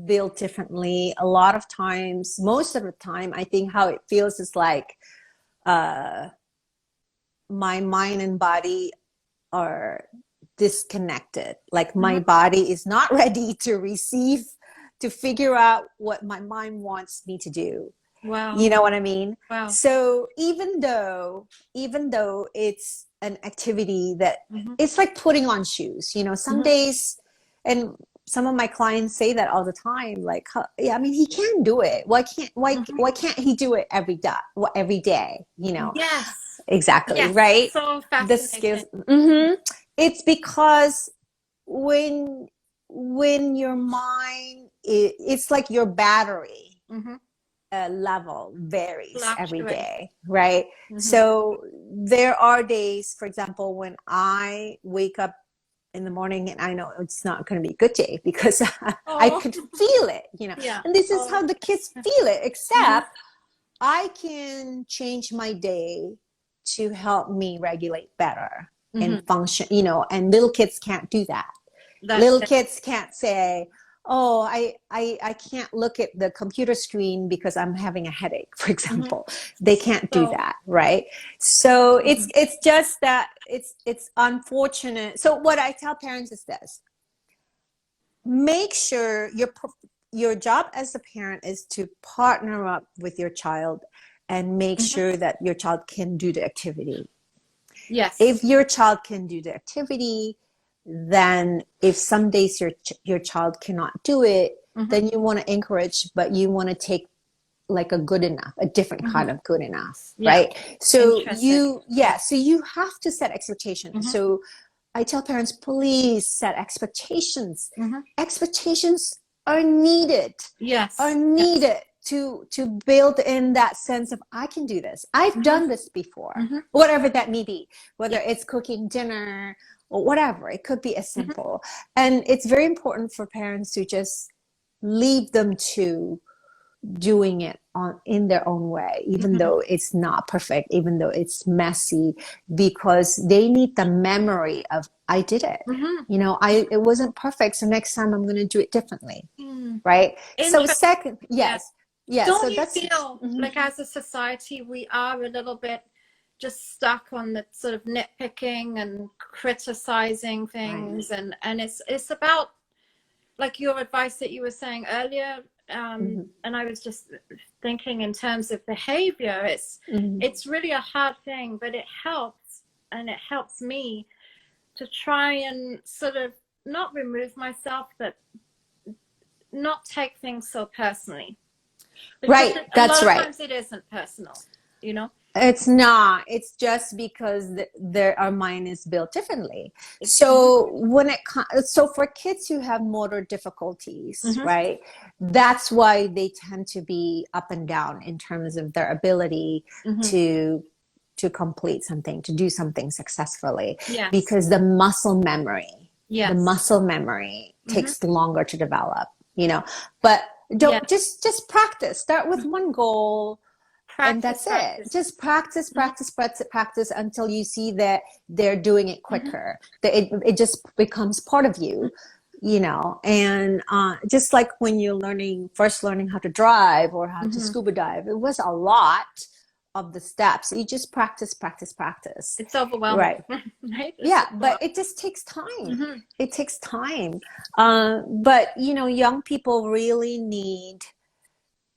B: built differently, a lot of times, most of the time, I think how it feels is like uh, my mind and body are disconnected. Like my
A: Mm-hmm.
B: body is not ready to receive, to figure out what my mind wants me to do.
A: Wow.
B: You know what I mean?
A: Wow.
B: So even though it's an activity that
A: Mm-hmm.
B: it's like putting on shoes, you know, some
A: Mm-hmm.
B: days, and some of my clients say that all the time, like, yeah, I mean, he can do it. Why can't he do it every day? You know,
A: Yes.
B: exactly,
A: Yes.
B: right?
A: So
B: The
A: fascinating.
B: skills. It's because when your mind, it's like your battery
A: Mm-hmm.
B: level varies every
A: Fluctuate.
B: day, right?
A: Mm-hmm.
B: So there are days, for example, when I wake up in the morning and I know it's not going to be a good day because I
A: Oh,
B: could feel it, you know.
A: yeah.
B: And this is
A: Oh,
B: how the kids feel it,
A: mm-hmm.
B: except I can change my day to help me regulate better and
A: Mm-hmm.
B: function, you know, and little kids can't do that.
A: That's
B: Little
A: it.
B: kids can't say, oh, I can't look at the computer screen because I'm having a headache, for
A: Mm-hmm.
B: example. They can't do
A: So,
B: that, right? So
A: mm-hmm.
B: it's just that it's unfortunate. So what I tell parents is this: make sure your job as a parent is to partner up with your child and make
A: Mm-hmm.
B: sure that your child can do the activity.
A: Yes.
B: If your child can do the activity, then if some days your child cannot do it,
A: Mm-hmm.
B: then you want to encourage, but you want to take like a good enough, a different
A: Mm-hmm.
B: kind of good enough,
A: Yeah.
B: right? So
A: Interesting.
B: so you have to set expectations.
A: Mm-hmm.
B: So I tell parents, please set expectations.
A: Mm-hmm.
B: Expectations are needed,
A: Yes. Yes.
B: to build in that sense of I can do this. I've
A: Mm-hmm.
B: done this before,
A: Mm-hmm.
B: whatever that may be, whether
A: Yeah.
B: it's cooking dinner or whatever. It could be as
A: Mm-hmm.
B: simple. And it's very important for parents to just leave them to doing it in their own way, even
A: Mm-hmm.
B: though it's not perfect, even though it's messy, because they need the memory of I did it.
A: Mm-hmm.
B: You know, it wasn't perfect, so next time I'm going to do it differently,
A: Mm.
B: right? So
A: Interesting.
B: second,
A: Yeah.
B: yes.
A: Don't
B: So
A: you
B: that's
A: feel
B: mhm.
A: like as a society we are a little bit just stuck on the sort of nitpicking and criticizing
B: Right.
A: things, and it's about like your advice that you were saying earlier,
B: Mm-hmm.
A: and I was just thinking in terms of behavior,
B: Mm-hmm.
A: it's really a hard thing, but it helps, and it helps me to try and sort of not remove myself, but not take things so personally, because
B: Right.
A: a
B: That's
A: lot of
B: right.
A: times it isn't personal, you know.
B: It's not. It's just because our mind is built differently.
A: Mm-hmm.
B: So so for kids who have motor difficulties,
A: Mm-hmm.
B: right? That's why they tend to be up and down in terms of their ability
A: Mm-hmm.
B: to complete something, to do something successfully,
A: Yes.
B: because the
A: Yes.
B: muscle memory
A: Mm-hmm.
B: takes longer to develop, you know. But
A: Yeah.
B: don't just practice. Start with one goal and
A: Practice,
B: that's it.
A: practice.
B: Just practice,
A: Mm-hmm.
B: practice, practice, practice until you see that they're doing it
A: Mm-hmm.
B: quicker. That it just becomes part of you, you know. And just like when you're first learning how to drive or how to
A: Mm-hmm.
B: scuba dive, it was a lot of the steps. You just practice, practice, practice,
A: It's overwhelming,
B: right?
A: right? It's
B: Yeah, but
A: overwhelming.
B: it just takes time.
A: Mm-hmm.
B: It takes time. But you know, young people really need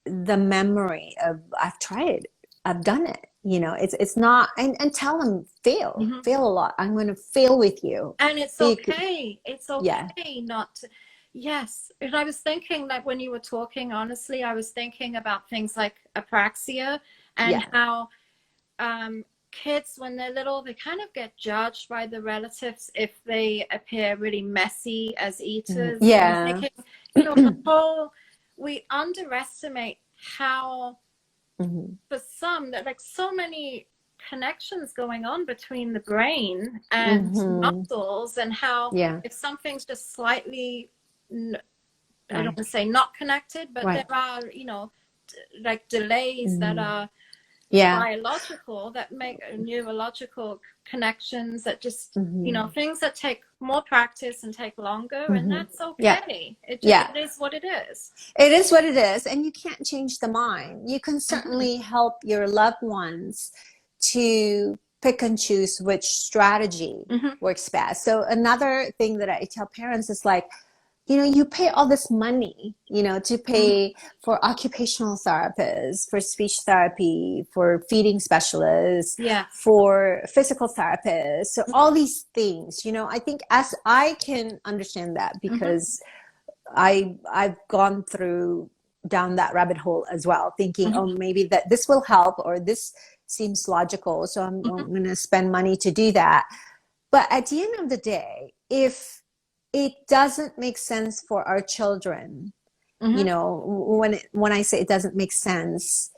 B: the memory of I've tried it, I've done it. You know, it's not, and tell them
A: Mm-hmm.
B: fail a lot. I'm going to fail with you.
A: And it's okay. It's
B: Yeah,
A: okay not to. Yes. And I was thinking, like, when you were talking, honestly, I was thinking about things like apraxia, and
B: yeah,
A: how um, kids, when they're little, they kind of get judged by the relatives if they appear really messy as eaters.
B: Yeah.
A: And thinking, you know, we underestimate how, for some, that like so many connections going on between the brain and muscles, and how if something's just slightly, I don't want to say not connected, but there are, you know, like delays that are biological, that make neurological connections, that just, you know, things that take more practice and take longer, and that's okay. It is what it is.
B: It is what it is, and you can't change the mind. You can certainly help your loved ones to pick and choose which strategy works best. So another thing that I tell parents is like, you know, you pay all this money, you know, to pay for occupational therapists, for speech therapy, for feeding specialists, for physical therapists. So all these things, you know, I think as I can understand that, because I've gone down that rabbit hole as well, thinking, oh, maybe that this will help, or this seems logical, so I'm going to spend money to do that. But at the end of the day, if it doesn't make sense for our children, you know, when I say it doesn't make sense,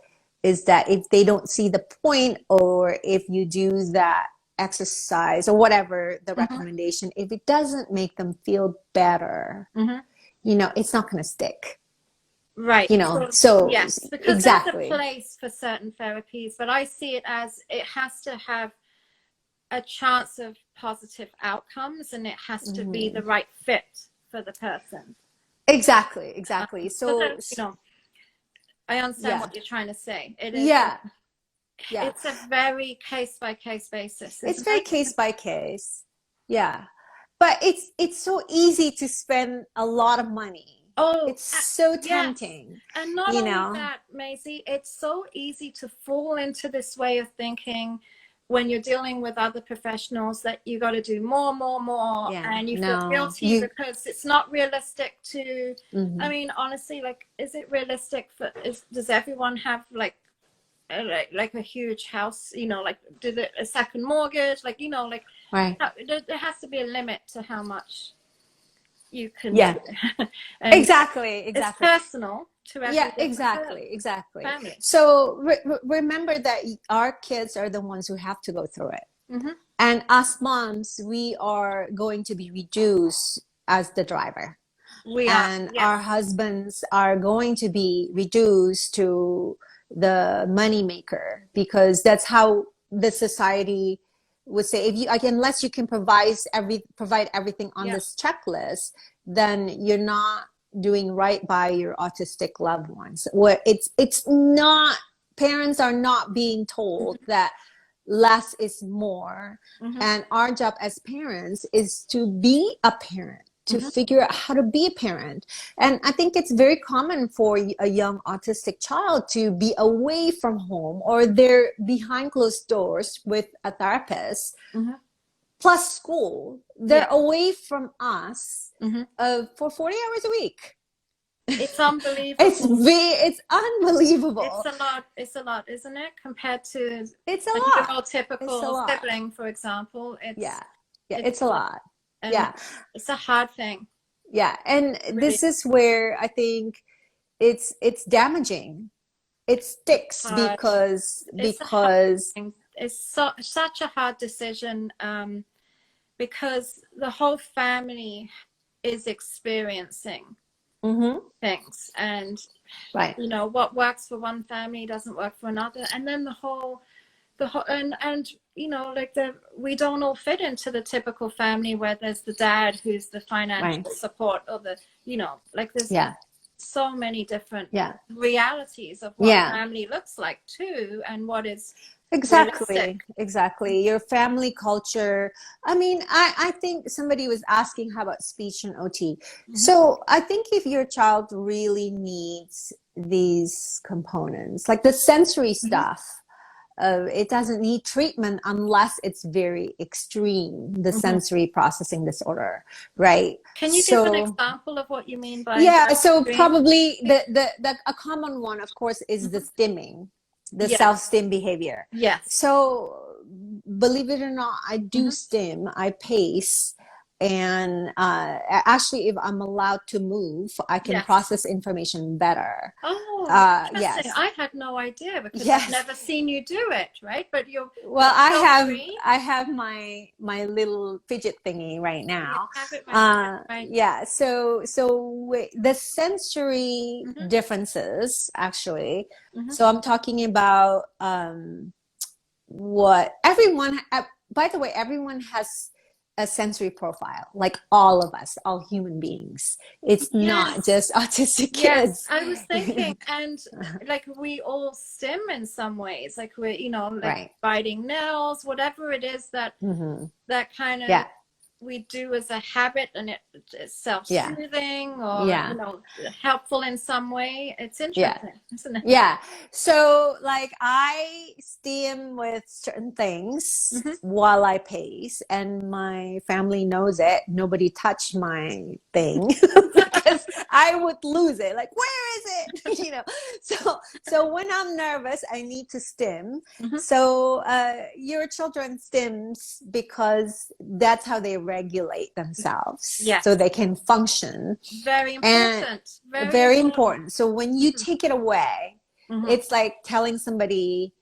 B: is that if they don't see the point, or if you do that exercise or whatever the recommendation, if it doesn't make them feel better, you know, it's not going to stick.
A: Right.
B: You know, so
A: yes, because there's a place for certain therapies, but I see it as it has to have a chance of positive outcomes, and it has to be the right fit for the person.
B: Exactly.
A: So that, you know, I understand what you're trying to say. It is. It's a very case by case basis.
B: It's very case by case. Yeah, but it's so easy to spend a lot of money. Oh, it's so tempting.
A: Yes. And not only that, Maisie, it's so easy to fall into this way of thinking when you're dealing with other professionals that you got to do more, and you feel guilty because it's not realistic to, I mean, honestly, like, is it realistic does everyone have like a huge house, you know, like a second mortgage, like, you know, like there has to be a limit to how much you can do.
B: Exactly
A: it's personal to everyone.
B: Exactly. Family. So remember that our kids are the ones who have to go through it, and us moms, we are going to be reduced as the driver, our husbands are going to be reduced to the money maker, because that's how the society would say, if you, like, unless you can provide everything on this checklist, then you're not doing right by your autistic loved ones. Where it's not, parents are not being told that less is more, and our job as parents is to be a parent, to figure out how to be a parent. And I think it's very common for a young autistic child to be away from home, or they're behind closed doors with a therapist, plus school. They're away from us for 40 hours a week.
A: It's unbelievable.
B: It's unbelievable.
A: It's a lot, isn't it? Compared to
B: it's a lot.
A: More typical sibling, for example.
B: It's a lot.
A: And it's a hard thing.
B: And really, this is where I think it's damaging. It sticks because
A: it's such a hard decision, because the whole family is experiencing things, and you know, what works for one family doesn't work for another, and then the whole and you know, like we don't all fit into the typical family where there's the dad who's the financial support, or the, you know, like there's so many different realities of what family looks like too, and what is
B: exactly your family culture. I mean, I think somebody was asking how about speech and OT. So I think if your child really needs these components, like the sensory stuff, it doesn't need treatment unless it's very extreme, the sensory processing disorder, right?
A: Can you give an example of what you mean by
B: so extreme? Probably a common one, of course, is the stimming, the self-stim behavior.
A: Yes.
B: So believe it or not, I do Stim, I pace. And actually, if I'm allowed to move, I can
A: Yes.
B: process information better.
A: Oh, interesting.
B: Yes.
A: I had no idea because I've
B: Yes.
A: never seen you do it, right? But
B: Well,
A: feel
B: I have my little fidget thingy right
A: Oh, you
B: now.
A: have it right.
B: Yeah. So the sensory
A: Mhm,
B: differences, actually.
A: mhm.
B: So I'm talking about what everyone. By the way, everyone has a sensory profile, like all of us, all human beings. It's not
A: Yes.
B: just autistic
A: Yes,
B: kids.
A: I was thinking, and like we all Stim in some ways, like we're, like
B: Right.
A: biting nails, whatever it is that
B: Mm-hmm.
A: that kind of
B: Yeah.
A: we do as a habit, and it's
B: Yeah.
A: self-soothing or
B: Yeah.
A: helpful in some way. It's
B: Yeah.
A: interesting, isn't it?
B: Yeah. So like I Stim with certain things
A: Mhm.
B: while I pace, and my family knows it. Nobody touched my thing because I would lose it. Like, where is it? So when I'm nervous, I need to Stim.
A: Mhm.
B: So your children Stims because that's how they regulate themselves, so
A: Yes,
B: they can function.
A: very
B: And
A: important. Very
B: very
A: important.
B: important. So when you take it away,
A: Mhm.
B: it's like telling somebody,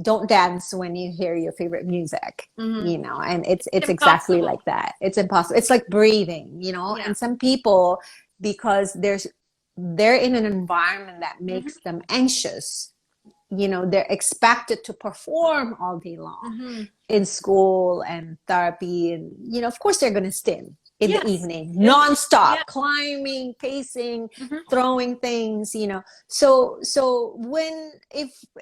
B: don't dance when you hear your favorite music,
A: Mhm.
B: and it's exactly
A: Impossible.
B: like that. It's impossible. It's like breathing,
A: Yeah.
B: and some people, because they're in an environment that
A: Mhm.
B: makes them anxious, they're expected to perform all day long
A: Mhm.
B: in school and therapy, and of course they're going to Stim in the
A: Yes.
B: evening,
A: Yeah.
B: nonstop climbing, pacing,
A: Mhm.
B: throwing things. So when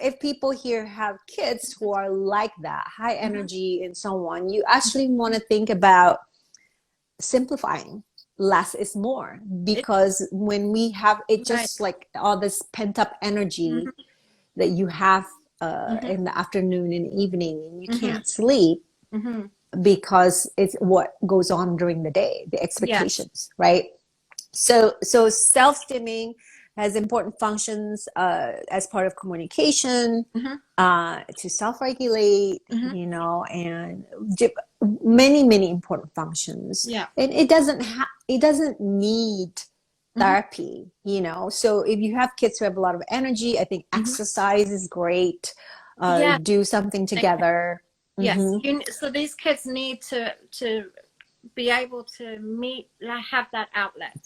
B: if people here have kids who are like that, high
A: Mhm.
B: energy and so on, you actually want to think about simplifying. Less is more,
A: It,
B: because when we have it,
A: right.
B: just like all this pent up energy
A: Mhm.
B: that you have
A: Mhm.
B: in the afternoon and evening, and you
A: Mhm.
B: can't sleep
A: Mhm.
B: because it's what goes on during the day, the
A: Yes.
B: expectations, right? So self-stimming has important functions as part of communication,
A: Mhm.
B: to self-regulate,
A: Mhm.
B: and many important functions.
A: Yeah.
B: And it doesn't need
A: Mhm.
B: therapy. So if you have kids who have a lot of energy, I think
A: Mhm.
B: exercise is great.
A: Yeah.
B: Do something
A: Okay.
B: together.
A: Yes.
B: Hmm.
A: So these kids need to be able to have that outlet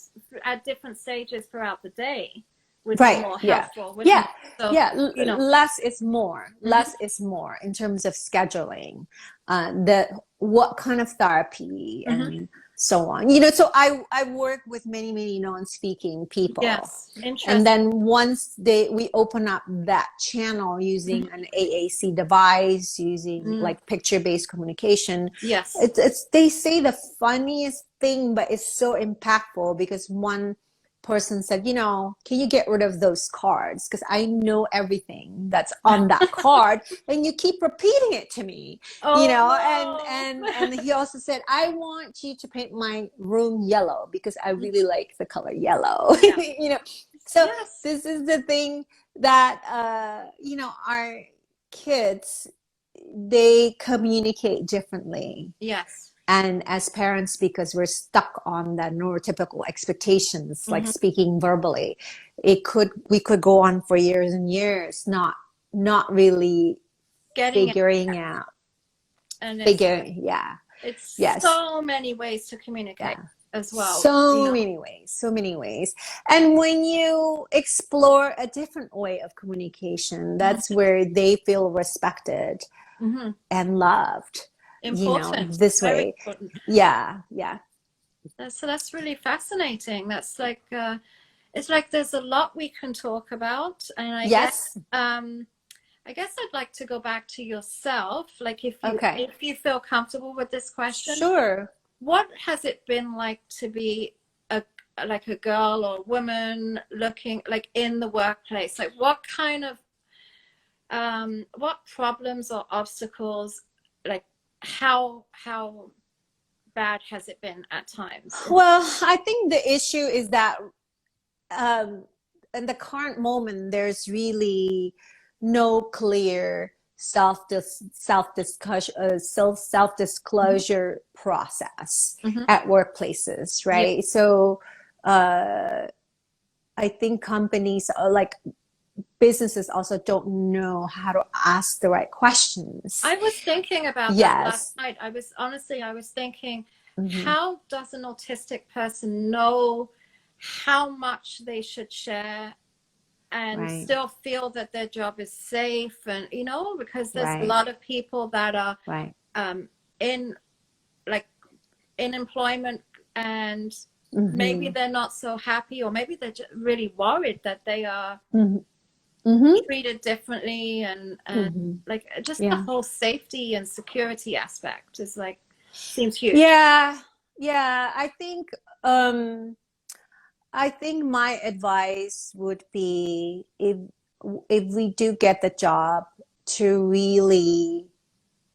A: at different stages throughout the day would be
B: Right.
A: more
B: Yeah.
A: helpful, wouldn't
B: Yeah.
A: it? So,
B: Yeah.
A: you know.
B: Less is more.
A: Mhm.
B: Less is more in terms of scheduling, the what kind of therapy
A: Mhm.
B: and so on. So I work with many non-speaking people,
A: Yes.
B: and
A: Interesting.
B: then once we open up that channel using
A: Mhm.
B: an AAC device, using
A: Mm.
B: like picture-based communication,
A: Yes.
B: it's they say the funniest thing, but it's so impactful, because one person said, can you get rid of those cards? Because I know everything that's on that card, and you keep repeating it to me, and
A: Oh
B: and
A: no.
B: and he also said, I want you to paint my room yellow because I really like the color yellow.
A: Yeah.
B: So
A: Yes.
B: this is the thing that our kids, they communicate differently.
A: Yes.
B: And as parents, because we're stuck on the neurotypical expectations, like
A: Mhm.
B: speaking verbally, we could go on for years and years, not really
A: Getting it,
B: figuring out,
A: and
B: figuring, yeah,
A: it's
B: yes,
A: so many ways to communicate
B: yeah,
A: as well.
B: so many ways. And when you explore a different way of communication, that's where they feel respected
A: Mhm.
B: and loved,
A: Important.
B: this
A: Very
B: way.
A: important.
B: Yeah.
A: So that's really fascinating. That's like it's like there's a lot we can talk about, and
B: Yes.
A: I guess I'd like to go back to yourself. Like
B: Okay.
A: if you feel comfortable with this question,
B: Sure.
A: what has it been like to be a like a girl or woman looking like in the workplace? Like what kind of what problems or obstacles, like how bad has it been at times?
B: Well, I think the issue is that um, in the current moment, there's really no clear self-disclosure process
A: Mm-hmm.
B: at workplaces,
A: Yeah.
B: right? So I think companies are like businesses also don't know how to ask the right questions.
A: I was thinking about that last
B: Yes.
A: night. I was thinking,
B: Mm-hmm.
A: how does an autistic person know how much they should share and
B: Right.
A: still feel that their job is safe? And, you know, because there's a
B: Right.
A: lot of people that are
B: Right.
A: in employment, and
B: Mm-hmm.
A: maybe they're not so happy, or maybe they're just really worried that they are
B: Mm-hmm. Mm-hmm.
A: treated differently, and
B: Mm-hmm.
A: like just the
B: Yeah.
A: whole safety and security aspect is like, seems huge.
B: Yeah. Yeah. I think my advice would be, if we do get the job, to really,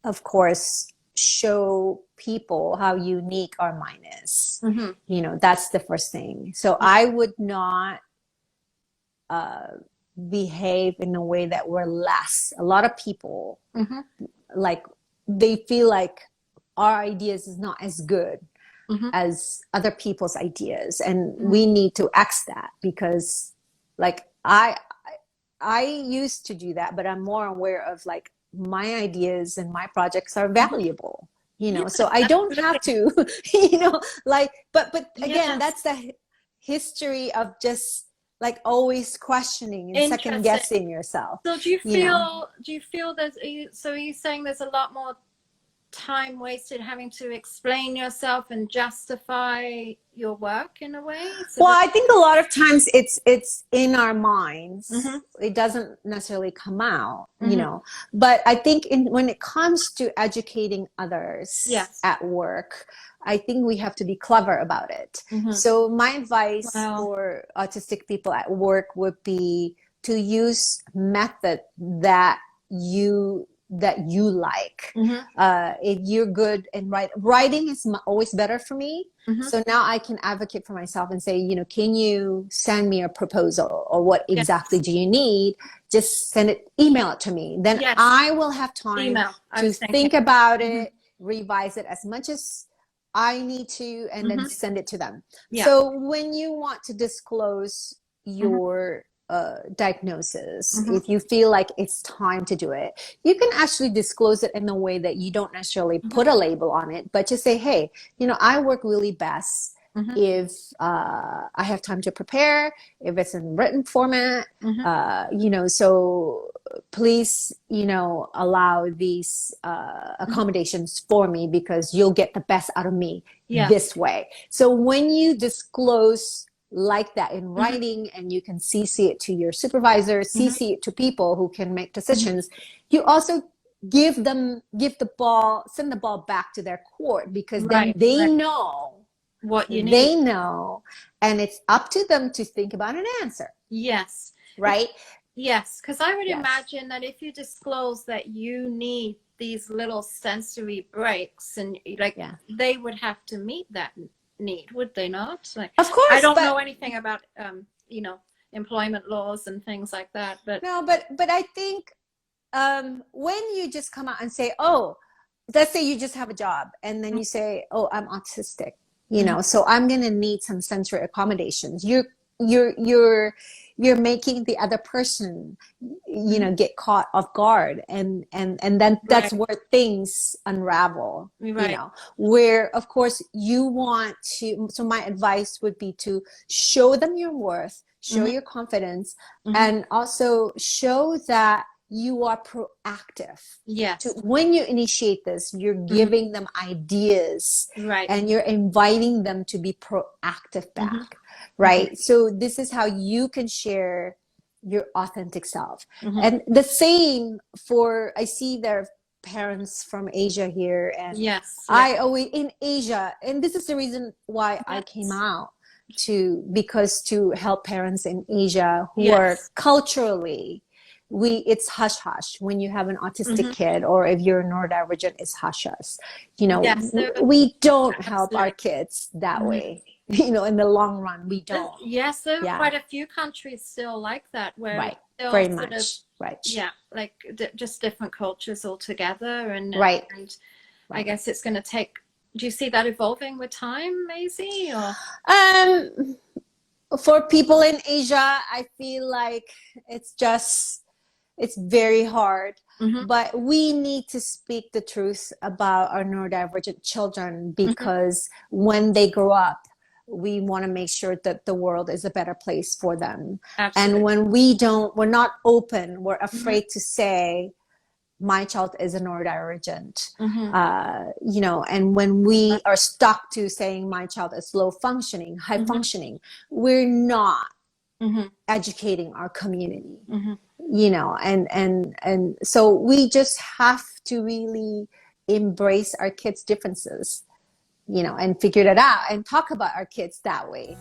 B: of course, show people how unique our mind is.
A: Mm-hmm.
B: You know, that's the first thing. So I would not behave in a way that we're less. A lot of people,
A: Mm-hmm.
B: like, they feel like our ideas is not as good
A: Mm-hmm.
B: as other people's ideas, and
A: Mm-hmm.
B: we need to ask that, because like I used to do that, but I'm more aware of like my ideas and my projects are valuable, you know,
A: Yes,
B: so I don't have to, you know, like, but again,
A: yes.
B: that's the history of just like always questioning and second
A: Interesting.
B: guessing yourself.
A: So do you
B: know?
A: feel that, so are you saying there's a lot more time wasted having to explain yourself and justify your work in a way? So
B: Well, I think a lot of times it's in our minds.
A: Mm-hmm.
B: It doesn't necessarily come out,
A: Mm-hmm.
B: you know. But I think when it comes to educating others
A: Yes.
B: at work, I think we have to be clever about it.
A: Mm-hmm.
B: So my advice
A: Wow.
B: for autistic people at work would be to use method that you like.
A: Mm-hmm.
B: If you're good in writing is always better for me.
A: Mm-hmm.
B: So now I can advocate for myself and say, you know, can you send me a proposal, or what exactly do you need? Just email it to me. Then
A: Yes.
B: I will have time to think about it, revise it as much as I need to, and then send it to them.
A: Yeah.
B: So when you want to disclose your diagnosis, if you feel like it's time to do it, you can actually disclose it in a way that you don't necessarily put a label on it, but just say, hey, you know, I work really best if I have time to prepare, if it's in written format, you know, so please, you know, allow these accommodations for me, because you'll get the best out of me this way. So when you disclose like that in writing, and you can CC it to your supervisor, CC it to people who can make decisions, you also send the ball back to their court, because then they know what you need. They know, and it's up to them to think about an answer.
A: Yes.
B: Right?
A: Yes, because I would imagine that if you disclose that you need these little sensory breaks, and like they would have to meet that need, would they not? Like,
B: of course,
A: I don't know anything about you know, employment laws and things like that, but
B: no, but I think when you just come out and say, oh, let's say you just have a job, and then you say, oh, I'm autistic, you know, so I'm gonna need some sensory accommodations. You're making the other person, you know, get caught off guard, and then that's where things unravel, you know, where of course you want to. So my advice would be to show them your worth, show your confidence, and also show that you are proactive.
A: Yes.
B: When you initiate this, you're giving them ideas, and you're inviting them to be proactive back, right? So this is how you can share your authentic self. And the same for, I see there are parents from Asia here, and I always, in Asia, and this is the reason why I came out, because to help parents in Asia who are culturally, it's hush hush when you have an autistic kid, or if you're neurodivergent, it's hush hush. You know, we don't help our kids that way. You know, in the long run, we don't.
A: Yes, there are quite a few countries still like that, where They're all
B: very
A: sort of,
B: much. Right.
A: yeah, like just different cultures altogether.
B: Right.
A: And I
B: Right.
A: guess it's going to take, do you see that evolving with time, Maisie? Or
B: For people in Asia, I feel like it's very hard.
A: mm-hmm.
B: But we need to speak the truth about our neurodivergent children, because when they grow up, we want to make sure that the world is a better place for them.
A: Absolutely.
B: And when we're not open, we're afraid to say, my child is a neurodivergent. You know, and when we are stuck to saying my child is low functioning, high functioning, we're not educating our community. You know, and so we just have to really embrace our kids' differences, you know, and figure that out and talk about our kids that way.